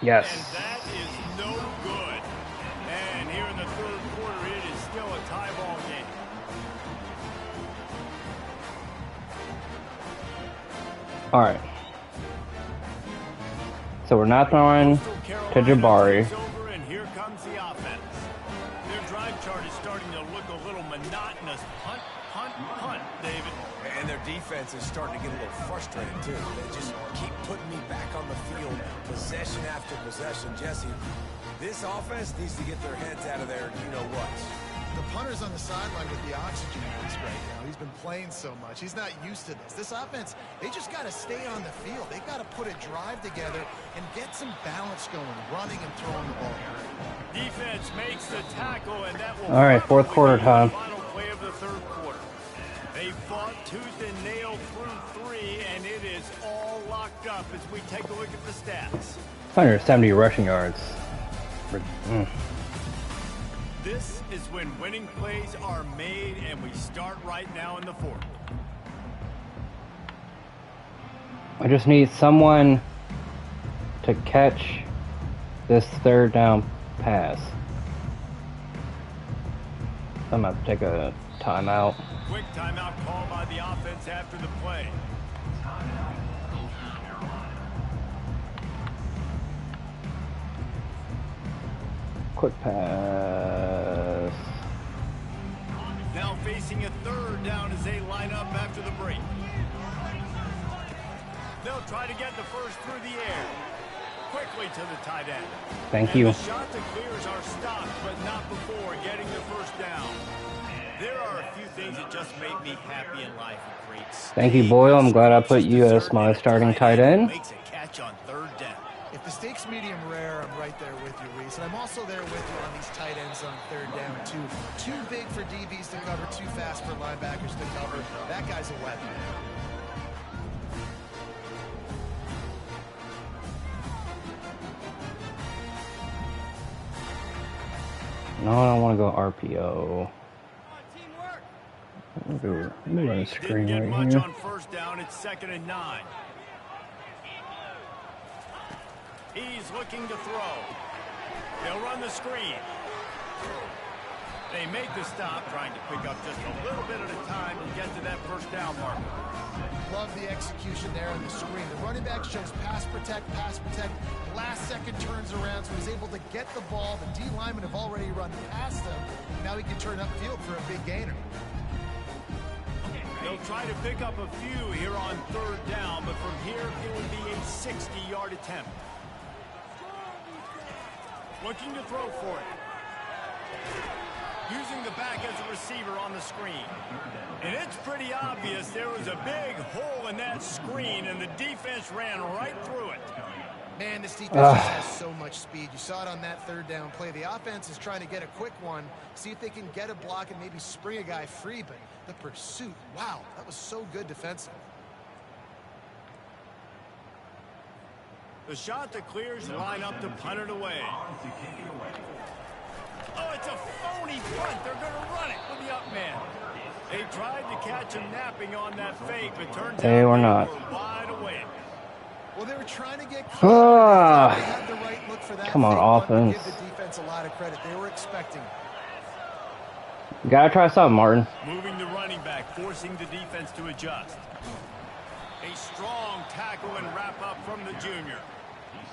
Yes. And that is no good. And here in the 3rd quarter, it is still a tie ball game. All right. So we're not throwing to Jabari. And here comes the offense. Their drive chart is starting to look a little monotonous. Punt, punt, punt, David. And their defense is starting to get a little frustrated, too. They just keep putting me back on the field, possession after possession. Jesse, this offense needs to get their heads out of there, you-know-what. The punter's on the sideline with the oxygen mask right now. He's been playing so much. He's not used to this. This offense, they just got to stay on the field. They got to put a drive together and get some balance going, running and throwing the ball. Defense makes the tackle, and that will... All right, 4th quarter time. Final play of the 3rd quarter. They fought tooth and nail through 3, and it is all locked up as we take a look at the stats. 170 rushing yards. This is when winning plays are made, and we start right now in the 4th. I just need someone to catch this 3rd down pass. I'm going to take a timeout. Quick timeout call by the offense after the play. Quick pass. Now facing a 3rd down as they line up after the break. They'll try to get the first through the air. Quickly to the tight end. Thank you. The shot that clears our stop, but not before getting the first down. There are a few things that just make me happy in life. Thank you, Boyle. I'm glad I put you as my starting tight end. Makes a catch on 3rd down. If the steak's medium rare, I'm right there with you, Reese. And I'm also there with you on these tight ends on 3rd down, too. Too big for DBs to cover, too fast for linebackers to cover. That guy's a weapon. No, I don't want to go RPO. Let me run a Didn't screen get right much here. on first down. It's 2nd and 9. He's looking to throw. They'll run the screen. They make the stop, trying to pick up just a little bit at a time to get to that first down marker. Love the execution there on the screen. The running back shows pass protect, last second turns around, so he's able to get the ball. The D linemen have already run past him. Now he can turn upfield for a big gainer. They'll try to pick up a few here on 3rd down, but from here it would be a 60-yard attempt. Looking to throw for it. Using the back as a receiver on the screen. And it's pretty obvious there was a big hole in that screen, and the defense ran right through it. Man, this defense just has so much speed. You saw it on that 3rd down play. The offense is trying to get a quick one, see if they can get a block and maybe spring a guy free, but the pursuit, wow, that was so good defensive. The shot that clears line up to punt it away. Oh, it's a phony punt. They're going to run it with the up man. They tried to catch him napping on that fake, but turns out they were wide awake. Well, they were trying to get They had the right look for that. Come on, offense. Give the defense a lot of credit. They were expecting it. You gotta try something, Martin. Moving the running back, forcing the defense to adjust. A strong tackle and wrap up from the junior.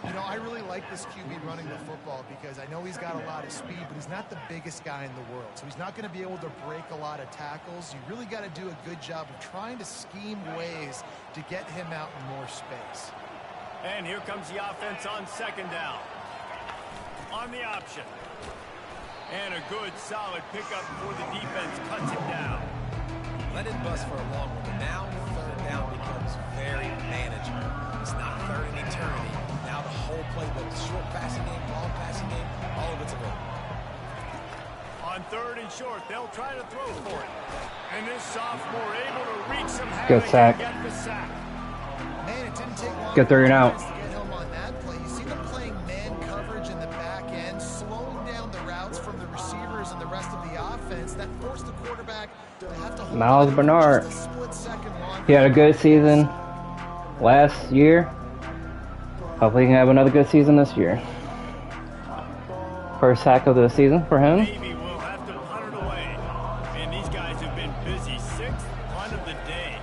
You know, I really like this QB running the football because I know he's got a lot of speed, but he's not the biggest guy in the world. So he's not going to be able to break a lot of tackles. You really got to do a good job of trying to scheme ways to get him out in more space. And here comes the offense on 2nd down. On the option. And a good, solid pickup before the defense cuts him down. Let it bust for a long one, but now 3rd down becomes very manageable. It's not 3rd and eternity. Now the whole playbook, short passing game, long passing game, all of it's available. On 3rd and short, they'll try to throw for it. And this sophomore able to reach some Good sack. Get the sack. Man, it didn't take long Good 3rd and out. to get home on that play. You see them playing man coverage in the back end, slowing down the routes from the receivers and the rest of the offense. That forced the quarterback to have to hold Miles on Bernard. just a split second longer. He had a good season last year. Hopefully he can have another good season this year. First sack of the season for him. Navy will have to punt it away. And these guys have been busy. 6th punt of the day.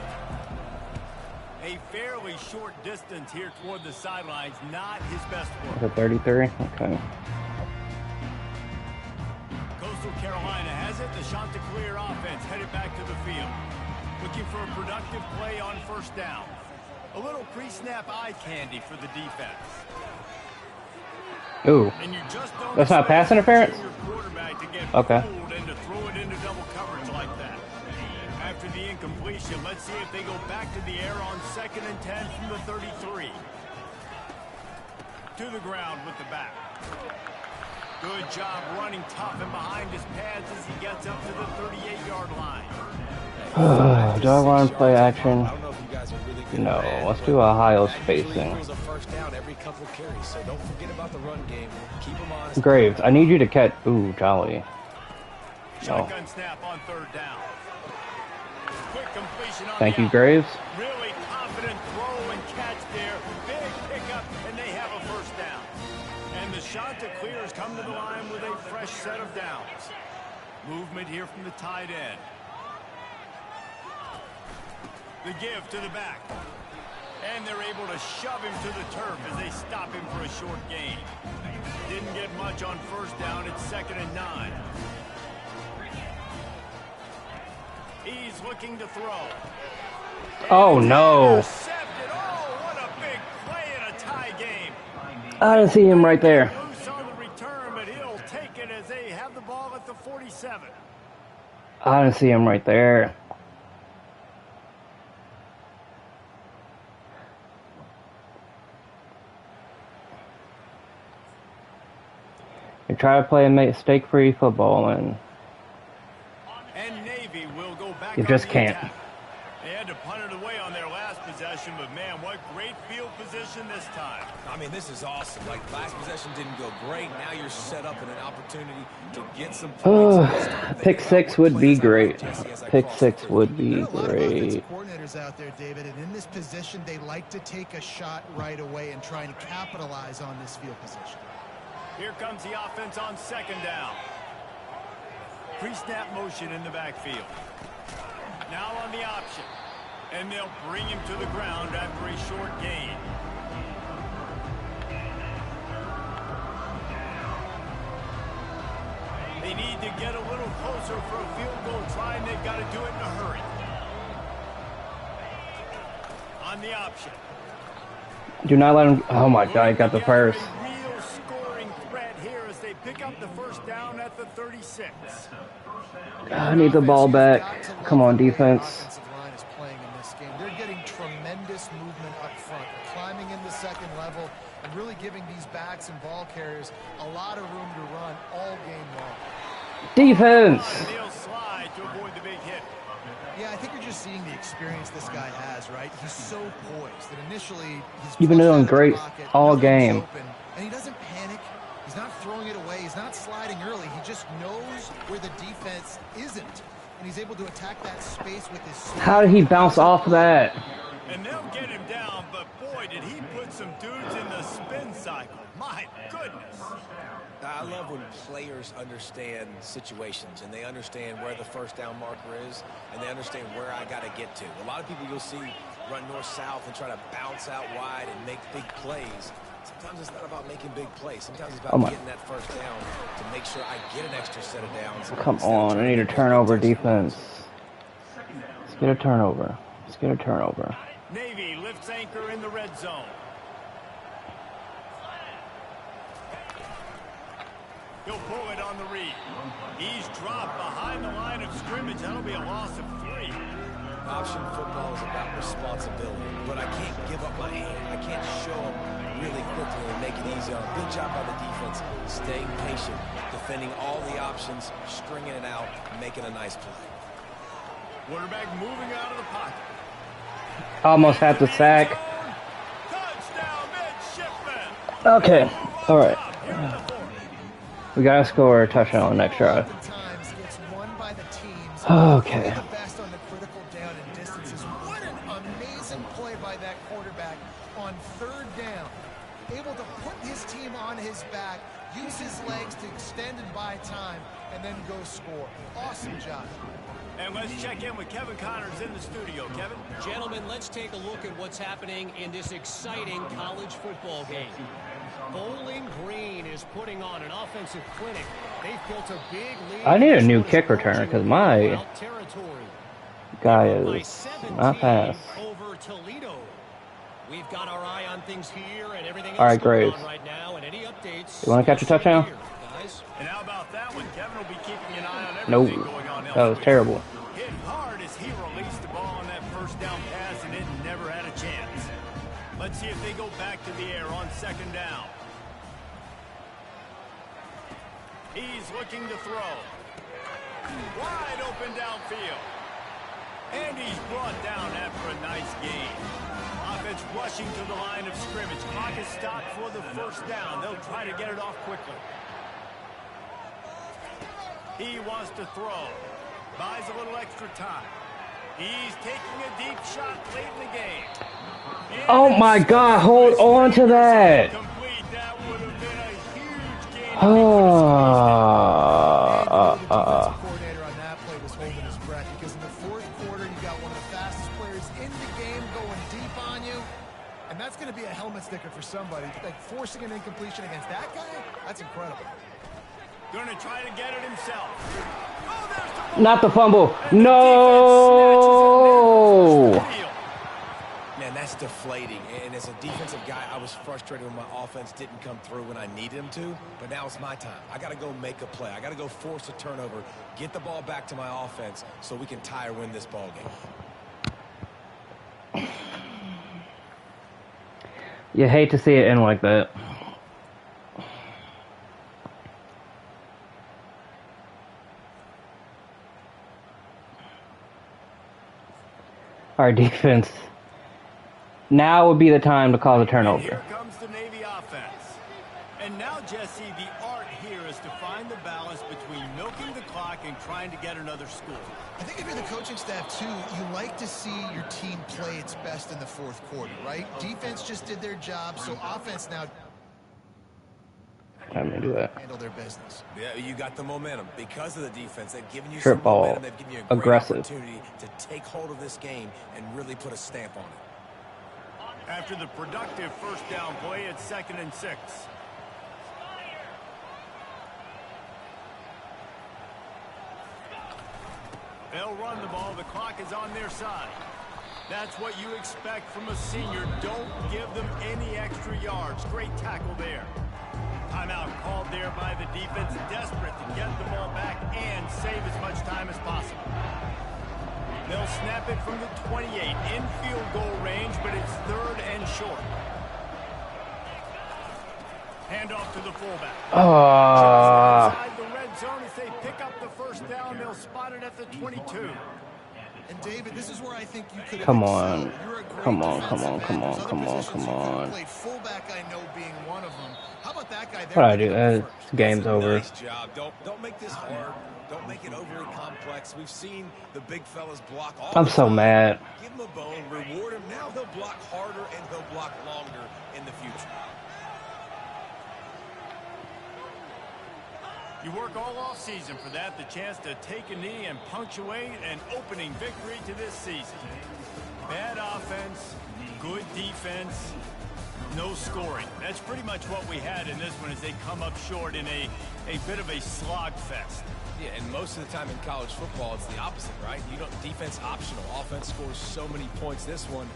A fairly short distance here toward the sidelines. Not his best work. The 33. Okay. Coastal Carolina has it. The Chanticleer offense headed back to the field. Looking for a productive play on 1st down. A little pre-snap eye candy for the defense. Ooh. And you just don't That's not pass interference? your quarterback to get Okay. fooled and to throw it into double coverage like that. After the incompletion, let's see if they go back to the air on 2nd and 10 from the 33. To the ground with the back. Good job running tough and behind his pads as he gets up to the 38-yard line. Do I want to play action? I don't know if you guys are really good No, at that. let's do a high That usually spacing. equals a 1st down every couple carries, so don't forget about the run game. Keep them honest. Graves, I need you to catch. Ooh, Jolly. Shotgun snap on 3rd down. Quick completion on Thank the you, out. Graves. Really confident throw and catch there. Big pickup, and they have a 1st down. And the Chanticleers come to the line with a fresh set of downs. Movement here from the tight end. The give to the back. And they're able to shove him to the turf as they stop him for a short gain. Didn't get much on 1st down. It's 2nd and 9. He's looking to throw. Oh, And no. intercepted. Oh, what a big play in a tie game. I didn't see him right there. Loose on the return, but he'll take it as they have the ball at the 47. I didn't see him right there. You try to play a mistake-free football, and Navy will go back you on just the can't. attack. They had to punt it away on their last possession, but man, what great field position this time. I mean, this is awesome. Like, last possession didn't go great. Now you're set up in an opportunity to get some points. Pick six would be great. Pick six would be There are a lot of offensive great. coordinators out there, David, and in this position, they like to take a shot right away and try and capitalize on this field position. Here comes the offense on second down. Pre-snap motion in the backfield. Now on the option. And they'll bring him to the ground after a short gain. They need to get a little closer for a field goal try, and they've got to do it in a hurry. On the option. Do not let him. Oh my God, he got the first. Real scoring threat here as they pick up the first down at the 36. I need the ball back. Come on, defense. Offensive line is playing in this game. They're getting tremendous movement up front, climbing in the second level, and really giving these backs and ball carriers a lot of room to run all game long. Defense. And they'll slide to avoid the big hit. Yeah, I think you're just seeing the experience this guy has, right? He's so poised that initially he's You've been doing great all game. Open, and he doesn't panic. He's not throwing it away. He's not sliding early. He just knows where the defense isn't, and he's able to attack that space with his speed. How did he bounce off that? And they'll get him down, but boy, did he put some dudes in the spin cycle. My goodness. I love when players understand situations and they understand where the first down marker is and they understand where I got to get to. A lot of people you'll see run north-south and try to bounce out wide and make big plays. Sometimes it's not about making big plays. Sometimes it's about getting that first down to make sure I get an extra set of downs. Come on, I need a turnover defense. Let's get a turnover. Let's get a turnover. Navy lifts anchor in the red zone. He'll pull it on the read. He's dropped behind the line of scrimmage. That'll be a loss of 3. Option football is about responsibility, but I can't give up my hand. I can't show them really quickly and make it easy. Good job by the defense, staying patient, defending all the options, stringing it out, making a nice play. Quarterback moving out of the pocket. Almost had the sack. Touchdown, midshipman. Okay, all right. We gotta score a touchdown on the next drive. Oftentimes gets won by the teams. Okay. The best on the critical down and distances. What an amazing play by that quarterback on third down. Able to put his team on his back, use his legs to extend and buy time, and then go score. Awesome job. And let's check in with Kevin Connors in the studio. Kevin? Gentlemen, let's take a look at what's happening in this exciting college football game. Bowling Green is putting on an offensive clinic. They've built a big lead. I need a new kick returner because my guy is not fast. Over Toledo. We've got our eye on things here and everything else All right, going Graves. on right now, and any updates. You want to catch a touchdown? Guys? And how about that one? Kevin will be keeping an eye on No, everything going on that was elsewhere. terrible. Hit hard as he released the ball on that first down pass, and it never had a chance. Let's see if they go back to the air on second down. He's looking to throw. Wide open downfield. And he's brought down after a nice gain. Offense rushing to the line of scrimmage. Clock is stopped for the first down. They'll try to get it off quickly. He wants to throw. Buys a little extra time. He's taking a deep shot late in the game. And Oh my God, hold on to that. complete. That would have been a huge gain. Coordinator on that play was holding his breath because in the fourth quarter, you got one of the fastest players in the game going deep on you. And that's going to be a helmet sticker for somebody. Like forcing an incompletion against that guy, that's incredible. Going to try to get it himself. Oh, there's the ball. Not the fumble. And the No. defense snatches it. Steal. Man, that's deflating. And as a defensive guy, I was frustrated when my offense didn't come through when I needed him to. But now it's my time. I got to go make a play. I got to go force a turnover, get the ball back to my offense so we can tie or win this ball game. You hate to see it end like that. Our defense Now would be the time to cause a And turnover. here comes the Navy offense. And now, Jesse, the art here is to find the balance between milking the clock and trying to get another score. I think if you're the coaching staff, too, you like to see your team play its best in the fourth quarter, right? Defense just did their job, so offense now Let me do that. handle their business. Yeah, you got the momentum. Because of the defense, they've given you Strip some ball. momentum. They've given you a great Aggressive. opportunity to take hold of this game and really put a stamp on it. After the productive first down play, it's 2nd and 6. They'll run the ball. The clock is on their side. That's what you expect from a senior. Don't give them any extra yards. Great tackle there. Timeout called there by the defense, desperate to get the ball back and save as much time as possible. They'll snap it from the 28, in field goal range, but it's 3rd and short. Handoff to the fullback. Inside the red zone as they pick up the first down. They'll spot it at the 22. And David, this is where I think you could have Come excelled. on. You're a great Come on, defensive come on, end. come on, There's other come on, positions come you could have on. played. Fullback, I know, being one of them. How about that guy there? What do I do? First? Game's over. Nice job. Don't make this hard. Don't make it overly complex. We've seen the big fellas block all I'm the so time. mad. Give him a bone, reward him. Now he'll block harder and he'll block longer in the future. You work all off season for that, the chance to take a knee and punctuate an opening victory to this season. Bad offense, good defense, no scoring. That's pretty much what we had in this one as they come up short in a bit of a slog fest. Yeah, and most of the time in college football, it's the opposite, right? You don't defense optional. Offense scores so many points. This one,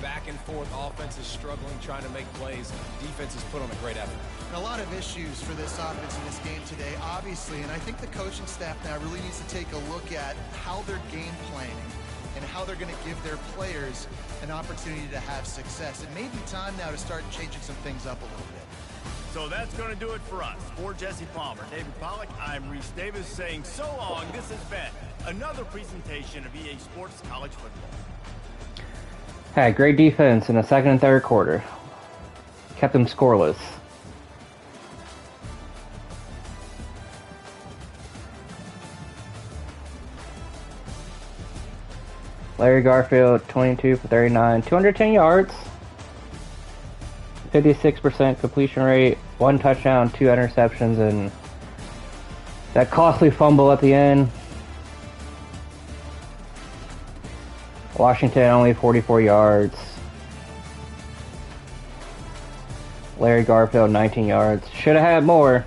back and forth. Offense is struggling, trying to make plays. Defense has put on a great effort. And a lot of issues for this offense in this game today, obviously, and I think the coaching staff now really needs to take a look at how they're game planning and how they're going to give their players an opportunity to have success. It may be time now to start changing some things up a little bit. So that's going to do it for us. For Jesse Palmer, David Pollack, I'm Reese Davis saying so long. This has been another presentation of EA Sports College Football. Had great defense in the second and third quarter. Kept them scoreless. Larry Garfield, 22 for 39, 210 yards, 56% completion rate, 1 touchdown, 2 interceptions, and that costly fumble at the end. Washington only 44 yards. Larry Garfield 19 yards. Should have had more,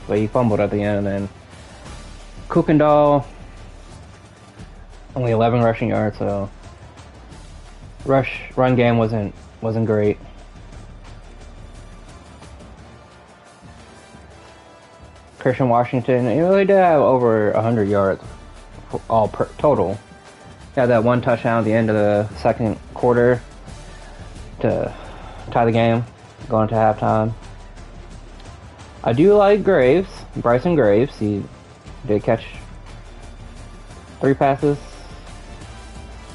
but he fumbled at the end. And Kuykendall only 11 rushing yards, so run game wasn't great. Christian Washington, he really did have over 100 yards total. He had that 1 touchdown at the end of the second quarter to tie the game, going to halftime. I do like Bryson Graves. He did catch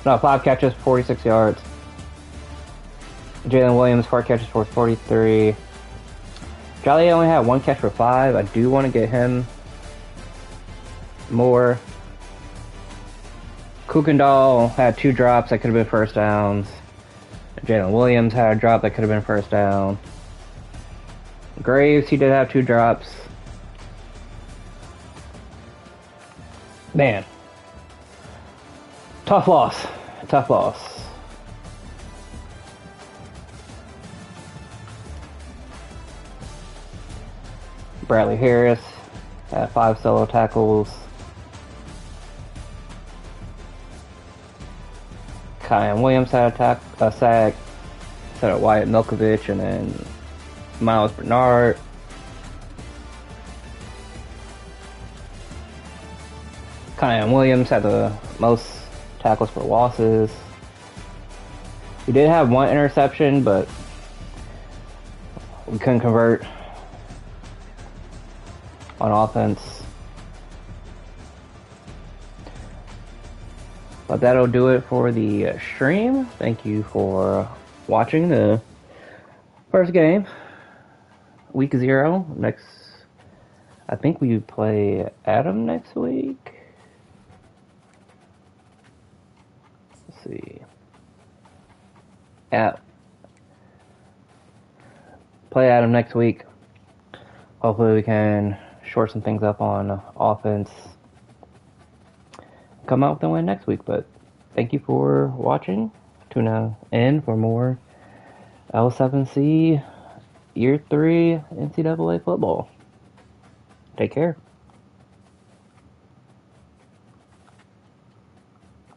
5 catches, 46 yards. Jalen Williams, 4 catches for 43. Jolly only had 1 catch for 5. I do want to get him more. Kuykendall had 2 drops that could have been first downs. Jalen Williams had a drop that could have been first down. Graves, he did have 2 drops. Man. Tough loss. Bradley Harris had 5 solo tackles. Kyan Williams had a sack. Set up Wyatt Milkovich and then Miles Bernard. Kyan Williams had the most tackles for losses. He did have 1 interception, but we couldn't convert on offense. But that'll do it for the stream. Thank you for watching the first game, week 0. Next, I think we play Adam next week. Let's see. Yeah. Play Adam next week. Hopefully we can short some things up on offense. Come out with a win next week. But thank you for watching. Tune in for more L7C Year 3 NCAA football. Take care.